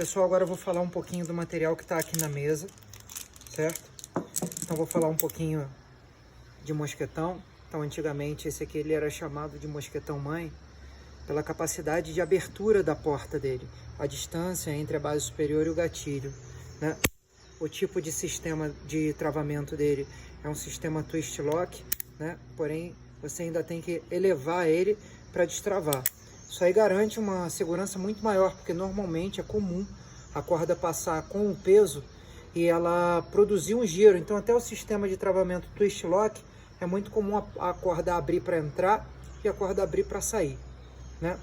Pessoal, agora eu vou falar um pouquinho do material que está aqui na mesa, certo? Então vou falar um pouquinho de mosquetão. Então antigamente esse aqui ele era chamado de mosquetão mãe pela capacidade de abertura da porta dele, a distância entre a base superior e o gatilho, né? O tipo de sistema de travamento dele é um sistema twist lock, né? Porém você ainda tem que elevar ele para destravar. Isso aí garante uma segurança muito maior, porque normalmente é comum a corda passar com o peso e ela produzir um giro. Então até o sistema de travamento twist lock é muito comum a corda abrir para entrar e a corda abrir para sair, né?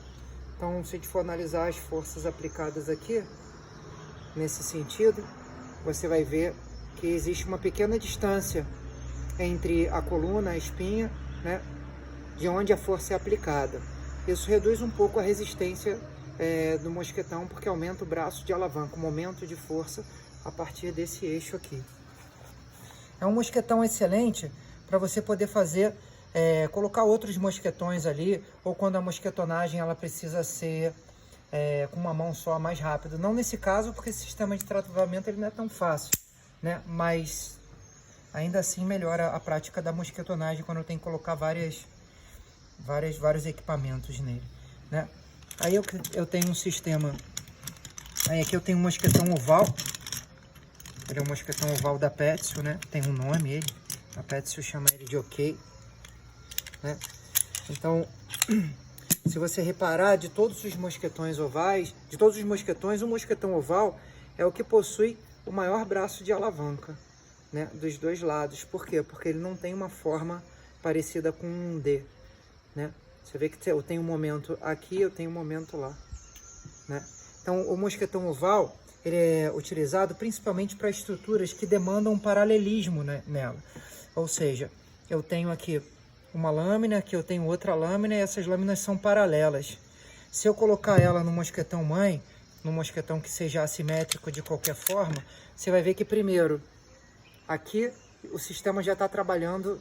Então se a gente for analisar as forças aplicadas aqui, nesse sentido, você vai ver que existe uma pequena distância entre a coluna, a espinha, né, de onde a força é aplicada. Isso reduz um pouco a resistência do mosquetão, porque aumenta o braço de alavanca, o momento de força a partir desse eixo aqui. É um mosquetão excelente para você poder fazer, colocar outros mosquetões ali, ou quando a mosquetonagem ela precisa ser com uma mão só, mais rápido. Não nesse caso, porque esse sistema de travamento ele não é tão fácil, né? Mas ainda assim melhora a prática da mosquetonagem quando eu tenho que colocar vários equipamentos nele, né? Aí eu tenho um sistema, aí aqui eu tenho um mosquetão oval, ele é um mosquetão oval da Petzl, né? Tem um nome ele, a Petzl chama ele de OK, né? Então, se você reparar, de todos os mosquetões ovais, de todos os mosquetões, o mosquetão oval é o que possui o maior braço de alavanca, né? Dos dois lados. Por quê? Porque ele não tem uma forma parecida com um D, né? Você vê que eu tenho um momento aqui, eu tenho um momento lá, né? Então o mosquetão oval ele é utilizado principalmente para estruturas que demandam um paralelismo, né, nela. Ou seja, eu tenho aqui uma lâmina, aqui eu tenho outra lâmina e essas lâminas são paralelas. Se eu colocar ela no mosquetão mãe, no mosquetão que seja assimétrico de qualquer forma, você vai ver que primeiro aqui o sistema já está trabalhando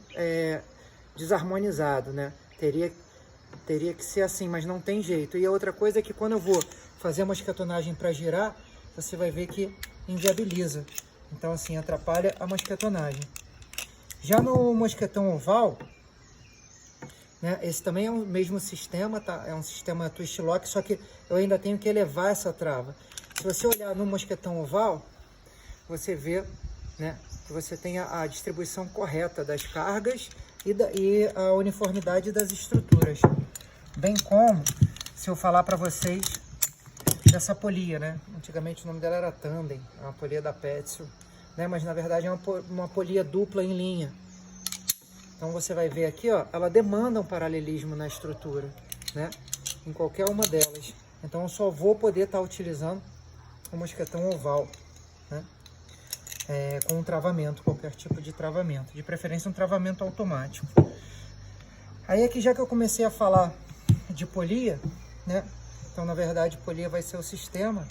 desarmonizado, né? Teria que ser assim, mas não tem jeito. E a outra coisa é que quando eu vou fazer a mosquetonagem para girar, você vai ver que inviabiliza. Então assim, atrapalha a mosquetonagem. Já no mosquetão oval, né, esse também é o mesmo sistema, tá? É um sistema twist lock, só que eu ainda tenho que elevar essa trava. Se você olhar no mosquetão oval, você vê, né, que você tem a distribuição correta das cargas e a uniformidade das estruturas. Bem como, se eu falar para vocês dessa polia, né? Antigamente o nome dela era Tandem, é uma polia da Petzl, né? Mas na verdade é uma polia dupla em linha. Então você vai ver aqui, ó, ela demanda um paralelismo na estrutura, né? Em qualquer uma delas. Então eu só vou poder estar utilizando o mosquetão oval, né? Com um travamento, qualquer tipo de travamento, de preferência um travamento automático. Aí aqui, já que eu comecei a falar de polia, né? Então na verdade polia vai ser o sistema.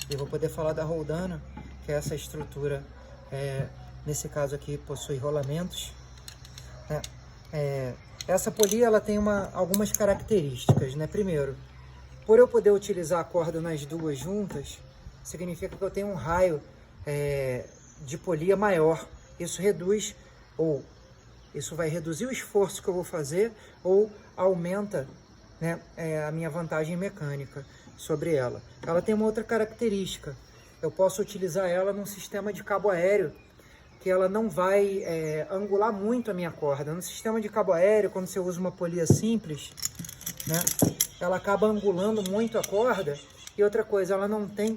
Eu vou poder falar da roldana, que é essa estrutura, nesse caso aqui possui rolamentos, né? Essa polia ela tem algumas características, né? Primeiro, por eu poder utilizar a corda nas duas juntas, significa que eu tenho um raio de polia maior. Isso reduz, ou isso vai reduzir o esforço que eu vou fazer, ou aumenta, né, a minha vantagem mecânica sobre ela. Ela tem uma outra característica. Eu posso utilizar ela num sistema de cabo aéreo, que ela não vai angular muito a minha corda. No sistema de cabo aéreo, quando você usa uma polia simples, né, ela acaba angulando muito a corda. E outra coisa, ela não tem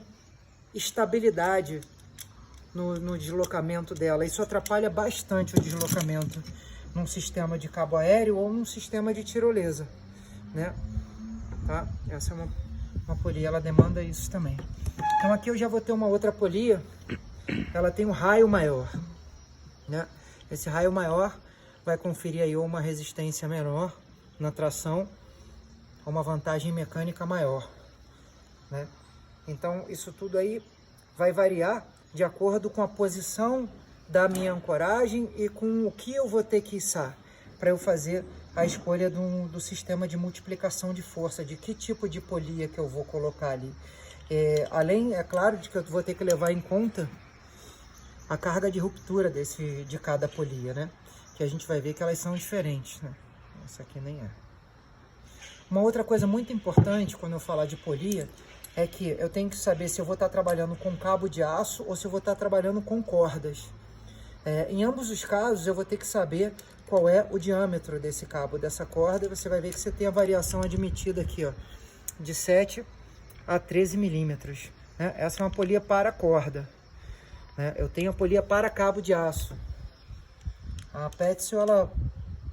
estabilidade no deslocamento dela. Isso atrapalha bastante o deslocamento num sistema de cabo aéreo ou num sistema de tirolesa, né? Tá? Essa é uma polia, ela demanda isso também. Então aqui eu já vou ter uma outra polia, ela tem um raio maior, né? Esse raio maior vai conferir aí uma resistência menor na tração, uma vantagem mecânica maior, né? Então isso tudo aí vai variar de acordo com a posição da minha ancoragem e com o que eu vou ter que içar para eu fazer a escolha do sistema de multiplicação de força, de que tipo de polia que eu vou colocar ali. Além, é claro, de que eu vou ter que levar em conta a carga de ruptura de cada polia, né? Que a gente vai ver que elas são diferentes, né? Essa aqui nem é. Uma outra coisa muito importante quando eu falar de polia é que eu tenho que saber se eu vou estar trabalhando com cabo de aço ou se eu vou estar trabalhando com cordas. Em ambos os casos eu vou ter que saber qual é o diâmetro desse cabo, dessa corda, e você vai ver que você tem a variação admitida aqui, ó, de 7 a 13 milímetros. Né? Essa é uma polia para corda. Né? Eu tenho a polia para cabo de aço. A Petzl, ela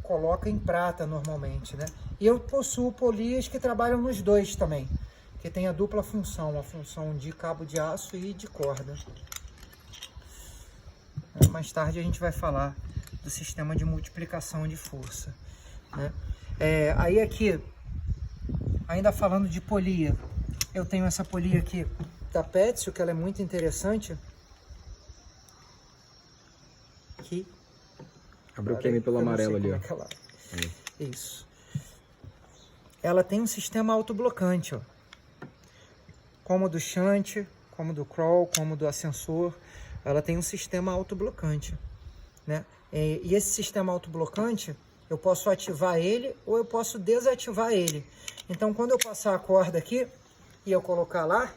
coloca em prata normalmente, né? E eu possuo polias que trabalham nos dois também, que tem a dupla função, a função de cabo de aço e de corda. Mais tarde a gente vai falar do sistema de multiplicação de força, né? Aí aqui, ainda falando de polia, eu tenho essa polia aqui da Petzl, que ela é muito interessante. Aqui. Abre o QM pelo amarelo ali, ó. Isso. Ela tem um sistema autoblocante, ó. Como do shunt, como do crawl, como do ascensor. Ela tem um sistema autoblocante, né? E esse sistema autoblocante, eu posso ativar ele ou eu posso desativar ele. Então, quando eu passar a corda aqui e eu colocar lá,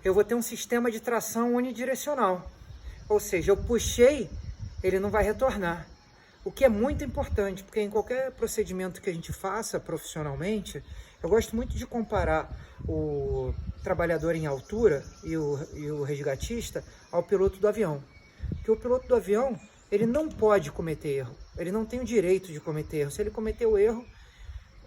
eu vou ter um sistema de tração unidirecional. Ou seja, eu puxei, ele não vai retornar. O que é muito importante, porque em qualquer procedimento que a gente faça profissionalmente, eu gosto muito de comparar o trabalhador em altura e o resgatista ao piloto do avião. Porque o piloto do avião, ele não pode cometer erro, ele não tem o direito de cometer erro. Se ele cometer o erro,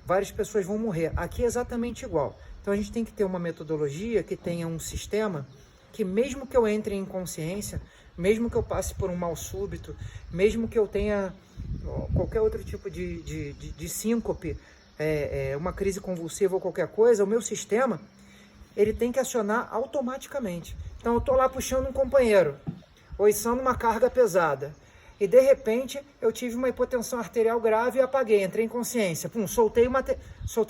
várias pessoas vão morrer. Aqui é exatamente igual. Então a gente tem que ter uma metodologia que tenha um sistema que, mesmo que eu entre em inconsciência, mesmo que eu passe por um mal súbito, mesmo que eu tenha qualquer outro tipo de síncope, uma crise convulsiva ou qualquer coisa, o meu sistema, ele tem que acionar automaticamente. Então eu estou lá puxando um companheiro, ou içando uma carga pesada, e de repente eu tive uma hipotensão arterial grave e apaguei, entrei em consciência, soltei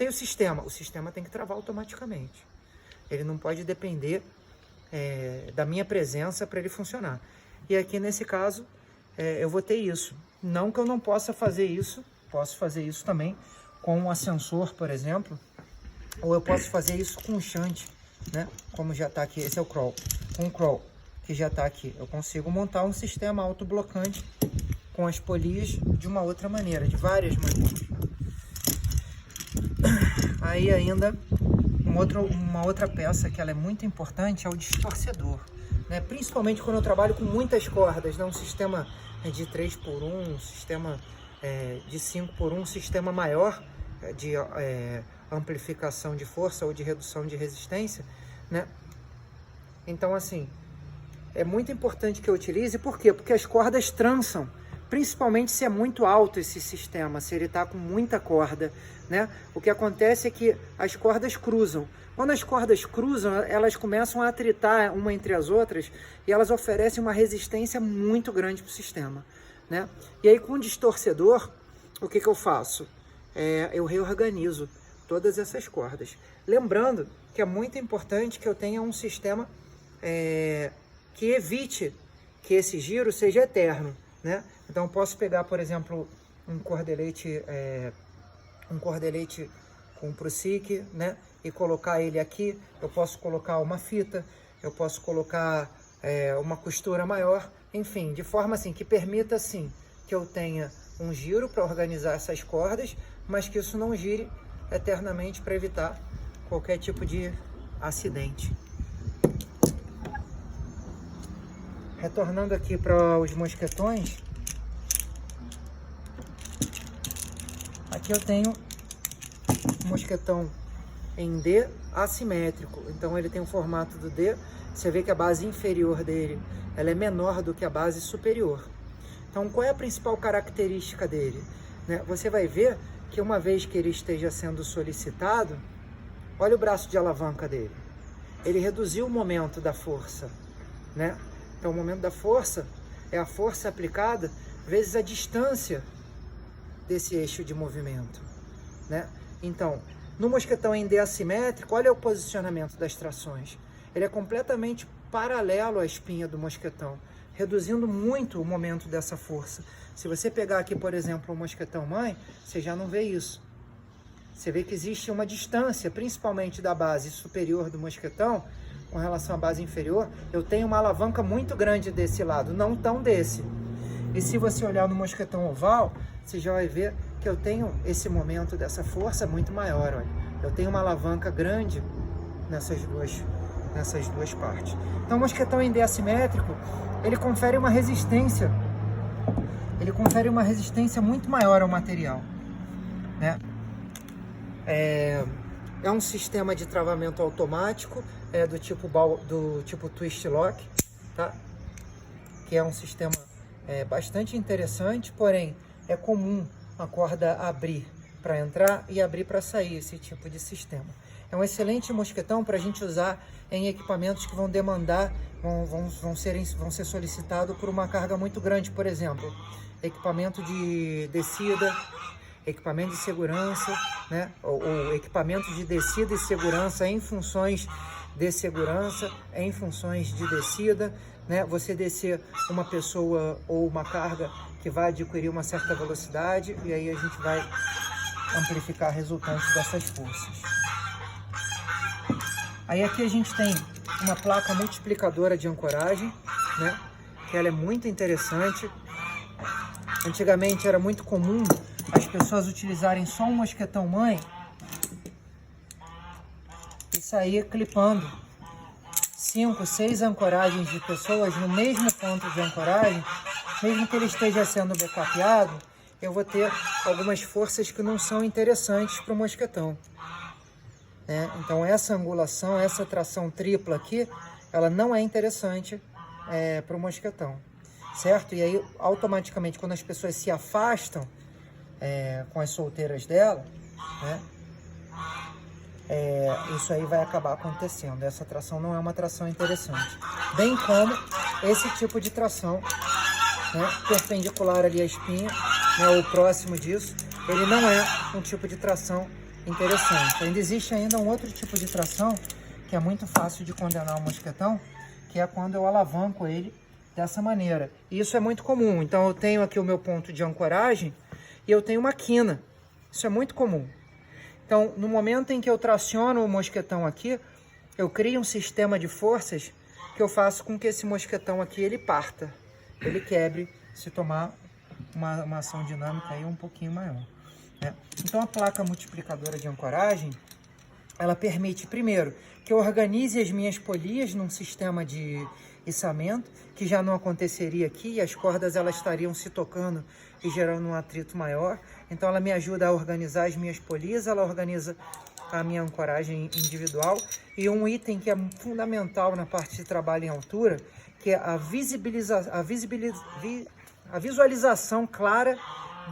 o sistema tem que travar automaticamente. Ele não pode depender da minha presença para ele funcionar. E aqui nesse caso, eu vou ter isso. Não que eu não possa fazer isso, posso fazer isso também com um ascensor, por exemplo, ou eu posso fazer isso com um shunt, né? Como já está aqui, esse é o crawl. Com o crawl, que já está aqui, eu consigo montar um sistema autoblocante com as polias de uma outra maneira, de várias maneiras. Aí ainda, uma outra peça que ela é muito importante é o distorcedor. Né? Principalmente quando eu trabalho com muitas cordas, né? Um sistema de 3x1, um sistema de 5x1, um sistema maior de amplificação de força ou de redução de resistência, né? Então, assim, é muito importante que eu utilize. Por quê? Porque as cordas trançam, principalmente se é muito alto esse sistema, se ele está com muita corda, né? O que acontece é que as cordas cruzam. Quando as cordas cruzam, elas começam a atritar uma entre as outras e elas oferecem uma resistência muito grande para o sistema, né? E aí, com o distorcedor, o que eu faço? Eu reorganizo todas essas cordas. Lembrando que é muito importante que eu tenha um sistema que evite que esse giro seja eterno, né? Então, eu posso pegar, por exemplo, um cordelete com Prusik, né? E colocar ele aqui. Eu posso colocar uma fita, eu posso colocar uma costura maior, enfim, de forma assim que permita assim que eu tenha um giro para organizar essas cordas, mas que isso não gire eternamente para evitar qualquer tipo de acidente. Retornando aqui para os mosquetões, aqui eu tenho um mosquetão em D assimétrico, então ele tem o formato do D. Você vê que a base inferior dele ela é menor do que a base superior. Então, qual é a principal característica dele? Né? Você vai ver que uma vez que ele esteja sendo solicitado, olha o braço de alavanca dele. Ele reduziu o momento da força, né? Então, o momento da força é a força aplicada vezes a distância desse eixo de movimento, né? Então, no mosquetão em D assimétrico, olha o posicionamento das trações. Ele é completamente paralelo à espinha do mosquetão, reduzindo muito o momento dessa força. Se você pegar aqui, por exemplo, o mosquetão mãe, você já não vê isso. Você vê que existe uma distância, principalmente da base superior do mosquetão, com relação à base inferior. Eu tenho uma alavanca muito grande desse lado, não tão desse. E se você olhar no mosquetão oval, você já vai ver que eu tenho esse momento dessa força muito maior. Olha. Eu tenho uma alavanca grande nessas duas partes. Então o mosquetão em D assimétrico, ele confere uma resistência muito maior ao material, né? É um sistema de travamento automático, do tipo twist lock, tá? Que é um sistema bastante interessante, porém é comum a corda abrir para entrar e abrir para sair, esse tipo de sistema. É um excelente mosquetão para a gente usar em equipamentos que vão demandar, vão ser solicitados por uma carga muito grande, por exemplo, equipamento de descida, equipamento de segurança, né? ou equipamento de descida e segurança em funções de segurança, em funções de descida, né? Você descer uma pessoa ou uma carga que vai adquirir uma certa velocidade e aí a gente vai amplificar a resultante dessas forças. Aí aqui a gente tem uma placa multiplicadora de ancoragem, né? Que ela é muito interessante. Antigamente era muito comum as pessoas utilizarem só um mosquetão mãe e sair clipando 5, 6 ancoragens de pessoas no mesmo ponto de ancoragem. Mesmo que ele esteja sendo backupeado, eu vou ter algumas forças que não são interessantes para o mosquetão, né? Então essa angulação, essa tração tripla aqui, ela não é interessante para o mosquetão, certo? E aí automaticamente quando as pessoas se afastam com as solteiras dela, né? Isso aí vai acabar acontecendo. Essa tração não é uma tração interessante, bem como esse tipo de tração, né, perpendicular ali à espinha, né, ou próximo disso, ele não é um tipo de tração interessante. Ainda existe ainda um outro tipo de tração que é muito fácil de condenar o mosquetão, que é quando eu alavanco ele dessa maneira. E isso é muito comum. Então eu tenho aqui o meu ponto de ancoragem e eu tenho uma quina. Isso é muito comum. Então, no momento em que eu traciono o mosquetão aqui, eu crio um sistema de forças que eu faço com que esse mosquetão aqui ele parta, ele quebre, se tomar uma ação dinâmica aí um pouquinho maior, né? Então, a placa multiplicadora de ancoragem, ela permite, primeiro, que eu organize as minhas polias num sistema de içamento, que já não aconteceria aqui, e as cordas elas estariam se tocando e gerando um atrito maior. Então ela me ajuda a organizar as minhas polias, ela organiza a minha ancoragem individual. E um item que é fundamental na parte de trabalho em altura, que é a visualização clara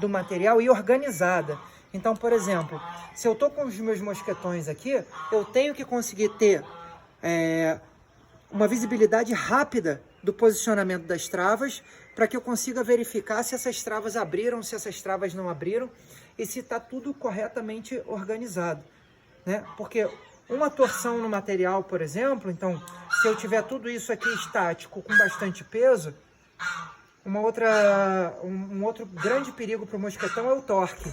do material e organizada. Então, por exemplo, se eu estou com os meus mosquetões aqui, eu tenho que conseguir ter uma visibilidade rápida do posicionamento das travas, para que eu consiga verificar se essas travas abriram, se essas travas não abriram e se está tudo corretamente organizado, né? Porque uma torção no material, por exemplo, então, se eu tiver tudo isso aqui estático com bastante peso, um outro grande perigo para o mosquetão é o torque.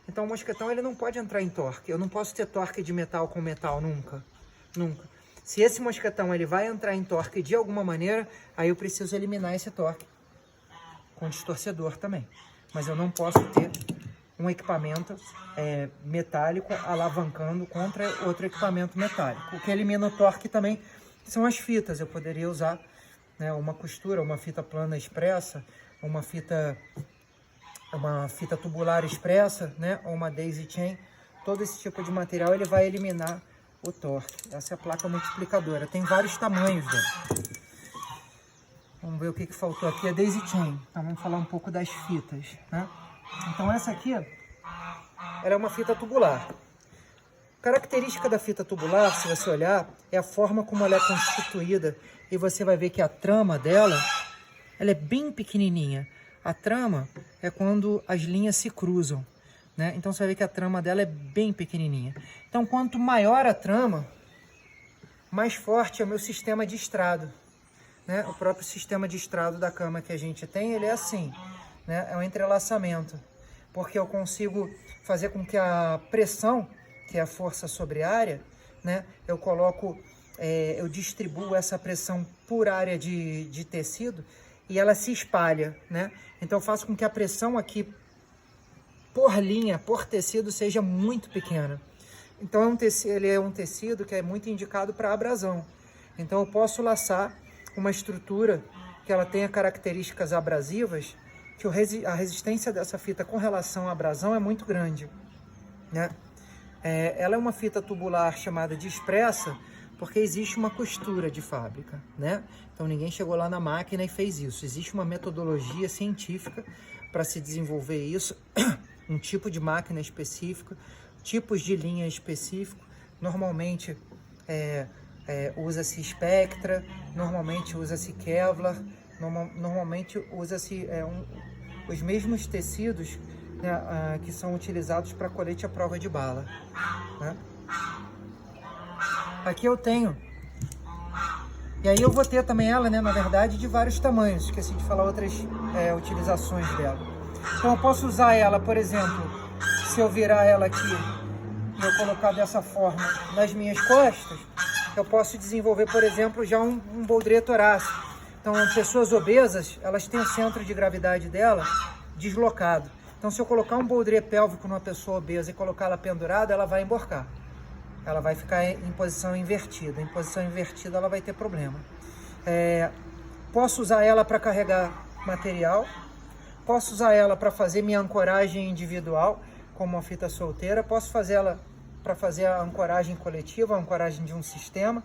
Então o mosquetão ele não pode entrar em torque. Eu não posso ter torque de metal com metal nunca, nunca. Se esse mosquetão ele vai entrar em torque de alguma maneira, aí eu preciso eliminar esse torque com distorcedor também. Mas eu não posso ter um equipamento metálico alavancando contra outro equipamento metálico. O que elimina o torque também são as fitas. Eu poderia usar, né, uma costura, uma fita plana expressa, uma fita tubular expressa, né, ou uma daisy chain. Todo esse tipo de material ele vai eliminar o torque. Essa é a placa multiplicadora. Tem vários tamanhos dela. Vamos ver o que faltou aqui. A daisy chain. Então vamos falar um pouco das fitas, né? Então essa aqui, ela é uma fita tubular. Característica da fita tubular, se você olhar, é a forma como ela é constituída. E você vai ver que a trama dela, ela é bem pequenininha. A trama é quando as linhas se cruzam, né? Então você vai ver que a trama dela é bem pequenininha. Então quanto maior a trama, mais forte é o meu sistema de estrado, né? O próprio sistema de estrado da cama que a gente tem, ele é assim, né? É um entrelaçamento, porque eu consigo fazer com que a pressão, que é a força sobre a área, né? Eu distribuo essa pressão por área de tecido e ela se espalha, né? Então eu faço com que a pressão aqui por linha, por tecido, seja muito pequena. Então ele é um tecido que é muito indicado para abrasão. Então eu posso laçar uma estrutura que ela tenha características abrasivas, que a resistência dessa fita com relação à abrasão é muito grande, né? Ela é uma fita tubular chamada de expressa, porque existe uma costura de fábrica, né? Então ninguém chegou lá na máquina e fez isso. Existe uma metodologia científica para se desenvolver isso, um tipo de máquina específica, tipos de linha específico. Normalmente usa-se Spectra, normalmente usa-se Kevlar, normalmente usa-se os mesmos tecidos, né, que são utilizados para colete à prova de bala, né? Aqui eu tenho, e aí eu vou ter também ela, né, na verdade, de vários tamanhos, esqueci de falar outras utilizações dela. Então eu posso usar ela, por exemplo, se eu virar ela aqui e eu colocar dessa forma nas minhas costas, eu posso desenvolver, por exemplo, já um bouldré torácico. Então pessoas obesas, elas têm o centro de gravidade dela deslocado. Então se eu colocar um bouldré pélvico numa pessoa obesa e colocar ela pendurada, ela vai emborcar. Ela vai ficar em posição invertida. Em posição invertida ela vai ter problema. Posso usar ela para carregar material. Posso usar ela para fazer minha ancoragem individual, como uma fita solteira. Posso fazer ela para fazer a ancoragem coletiva, a ancoragem de um sistema.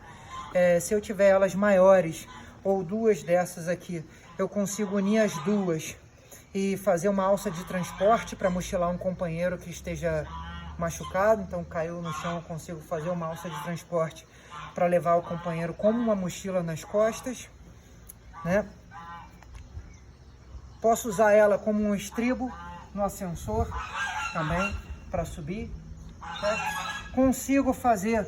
Se eu tiver elas maiores, ou duas dessas aqui, eu consigo unir as duas e fazer uma alça de transporte para mochilar um companheiro que esteja machucado. Então caiu no chão, eu consigo fazer uma alça de transporte para levar o companheiro como uma mochila nas costas, né? Posso usar ela como um estribo no ascensor também para subir, certo? Consigo fazer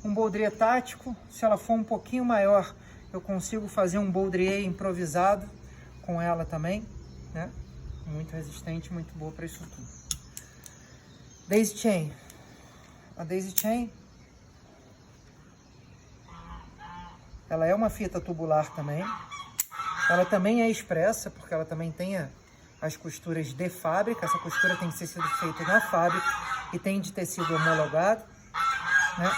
um bouldré tático. Se ela for um pouquinho maior, eu consigo fazer um bouldré improvisado com ela também, né? Muito resistente, muito boa para isso tudo. Daisy Chain. A Daisy Chain, ela é uma fita tubular também. Ela também é expressa, porque ela também tem as costuras de fábrica. Essa costura tem que ser feita na fábrica e tem de tecido homologado, né?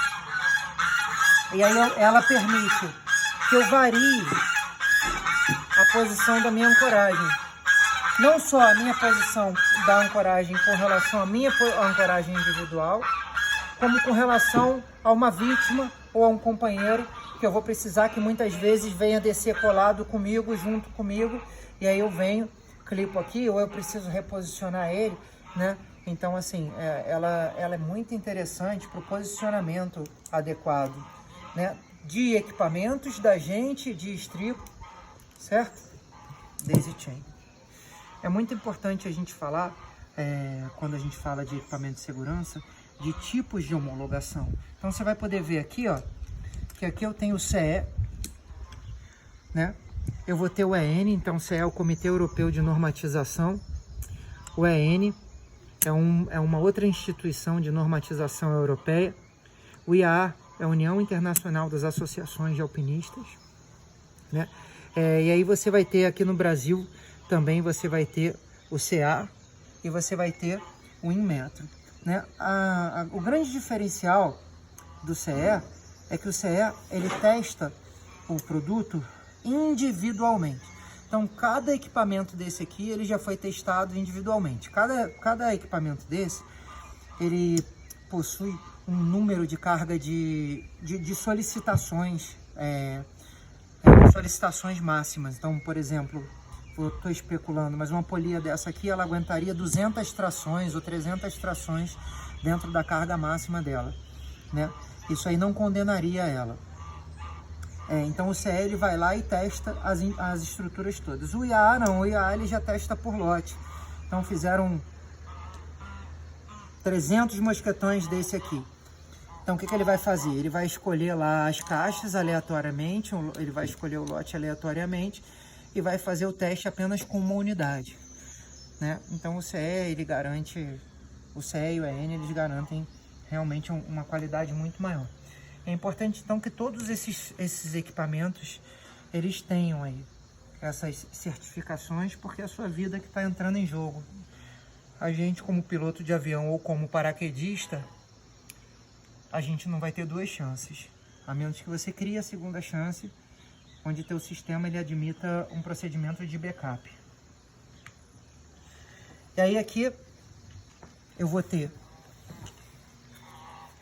E aí ela permite que eu varie a posição da minha ancoragem. Não só a minha posição da ancoragem com relação à minha ancoragem individual, como com relação a uma vítima ou a um companheiro que eu vou precisar que muitas vezes venha descer colado comigo, junto comigo, e aí eu venho, clipo aqui, ou eu preciso reposicionar ele, né? Então, assim, ela é muito interessante para o posicionamento adequado, né? De equipamentos da gente, de estribo, certo? Daisy Chain. É muito importante a gente falar, quando a gente fala de equipamento de segurança, de tipos de homologação. Então você vai poder ver aqui, ó, que aqui eu tenho o CE, né? Eu vou ter o EN, então o CE é o Comitê Europeu de Normatização. O EN é uma outra instituição de normatização europeia. O IAA é a União Internacional das Associações de Alpinistas, né? E aí você vai ter aqui no Brasil também, você vai ter o CA e você vai ter o Inmetro, né? O grande diferencial do CE é que o CE ele testa o produto individualmente. Então cada equipamento desse aqui ele já foi testado individualmente. Cada equipamento desse ele possui um número de carga de solicitações, solicitações máximas. Então, por exemplo, eu estou especulando, mas uma polia dessa aqui, ela aguentaria 200 trações ou 300 trações dentro da carga máxima dela, né? Isso aí não condenaria ela. Então o CE ele vai lá e testa as estruturas todas. O IAA não, o IAA ele já testa por lote. Então fizeram 300 mosquetões desse aqui. Então o que ele vai fazer? Ele vai escolher lá as caixas aleatoriamente, ele vai escolher o lote aleatoriamente e vai fazer o teste apenas com uma unidade, né? Então o CE ele garante, o CE e o EN eles garantem realmente uma qualidade muito maior. É importante então que todos esses equipamentos eles tenham aí essas certificações, porque é a sua vida que está entrando em jogo. A gente como piloto de avião ou como paraquedista, a gente não vai ter duas chances, a menos que você crie a segunda chance, onde teu sistema ele admita um procedimento de backup. E aí aqui eu vou ter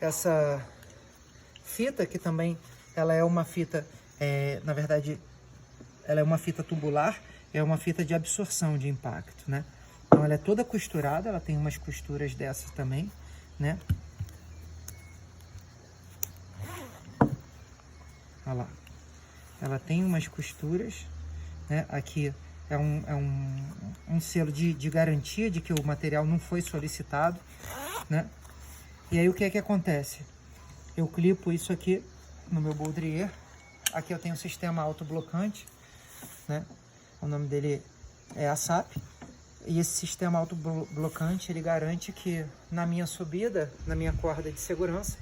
essa fita que também ela é uma fita, na verdade ela é uma fita tubular, é uma fita de absorção de impacto, né? Então ela é toda costurada, ela tem umas costuras dessas também, né? Olha lá, ela tem umas costuras, né? Aqui é um selo de garantia de que o material não foi solicitado, né? E aí o que é que acontece? Eu clipo isso aqui no meu baudrier. Aqui eu tenho um sistema autoblocante, né? O nome dele é ASAP. E esse sistema autoblocante ele garante que na minha subida, na minha corda de segurança,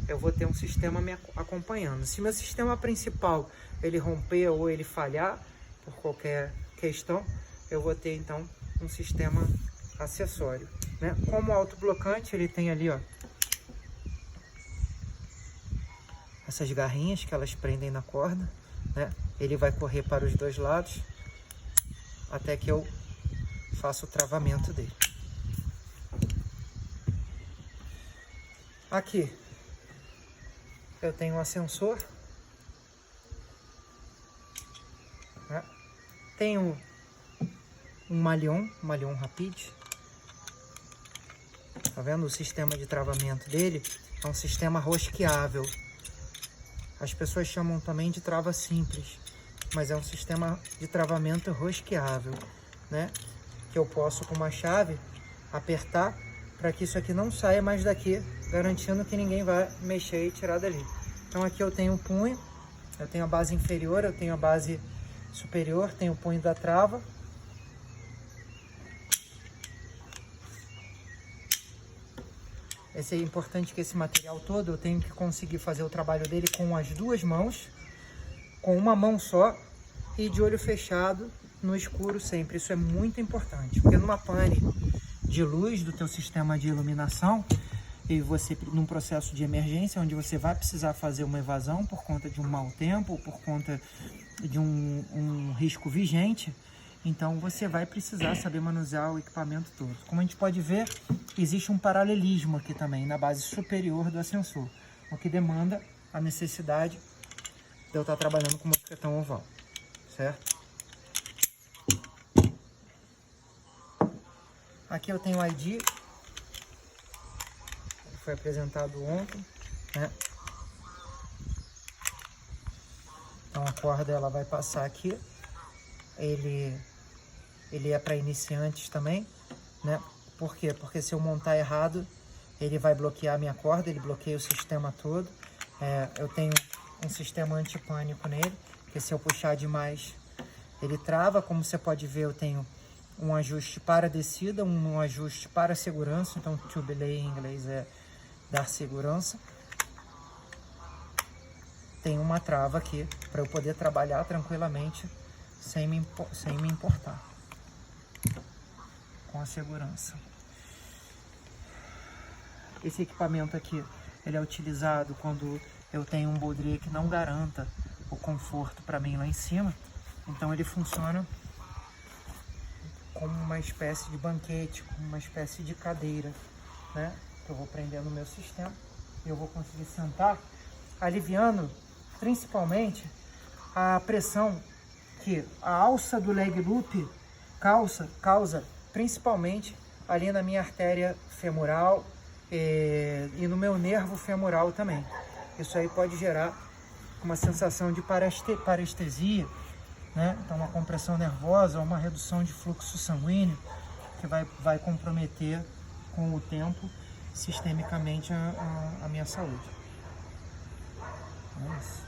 eu vou ter um sistema me acompanhando. Se meu sistema principal ele romper ou ele falhar por qualquer questão, eu vou ter então um sistema acessório, né? Como autoblocante ele tem ali, ó, essas garrinhas que elas prendem na corda, né? Ele vai correr para os dois lados até que eu faça o travamento dele. Aqui eu tenho um ascensor, né? Tenho um Malion Rapid. Tá vendo? O sistema de travamento dele é um sistema rosqueável. As pessoas chamam também de trava simples, mas é um sistema de travamento rosqueável, né? Que eu posso com uma chave apertar para que isso aqui não saia mais daqui, garantindo que ninguém vai mexer e tirar dali. Então aqui eu tenho o punho, eu tenho a base inferior, eu tenho a base superior, tenho o punho da trava. É importante que esse material todo eu tenho que conseguir fazer o trabalho dele com as duas mãos, com uma mão só e de olho fechado no escuro sempre. Isso é muito importante, porque numa pane de luz do teu sistema de iluminação e você num processo de emergência onde você vai precisar fazer uma evasão por conta de um mau tempo ou por conta de um risco vigente, então você vai precisar saber manusear o equipamento todo. Como a gente pode ver, existe um paralelismo aqui também na base superior do ascensor, o que demanda a necessidade de eu estar trabalhando com mosquetão oval, certo? Aqui eu tenho o ID, ele foi apresentado ontem, né? Então a corda ela vai passar aqui, ele é para iniciantes também, né? Por quê? Porque se eu montar errado, ele vai bloquear a minha corda, ele bloqueia o sistema todo. Eu tenho um sistema antipânico nele, que se eu puxar demais, ele trava. Como você pode ver, eu tenho um ajuste para descida, um ajuste para segurança. Então, to belay em inglês é dar segurança. Tem uma trava aqui para eu poder trabalhar tranquilamente sem me importar com a segurança. Esse equipamento aqui, ele é utilizado quando eu tenho um baudrier que não garanta o conforto para mim lá em cima. Então ele funciona como uma espécie de banquete, como uma espécie de cadeira, né? Que eu vou prender no meu sistema e eu vou conseguir sentar, aliviando principalmente a pressão que a alça do leg loop causa principalmente ali na minha artéria femoral e no meu nervo femoral também. Isso aí pode gerar com uma sensação de parestesia, né? Então uma compressão nervosa ou uma redução de fluxo sanguíneo que vai comprometer com o tempo sistemicamente a minha saúde. É isso.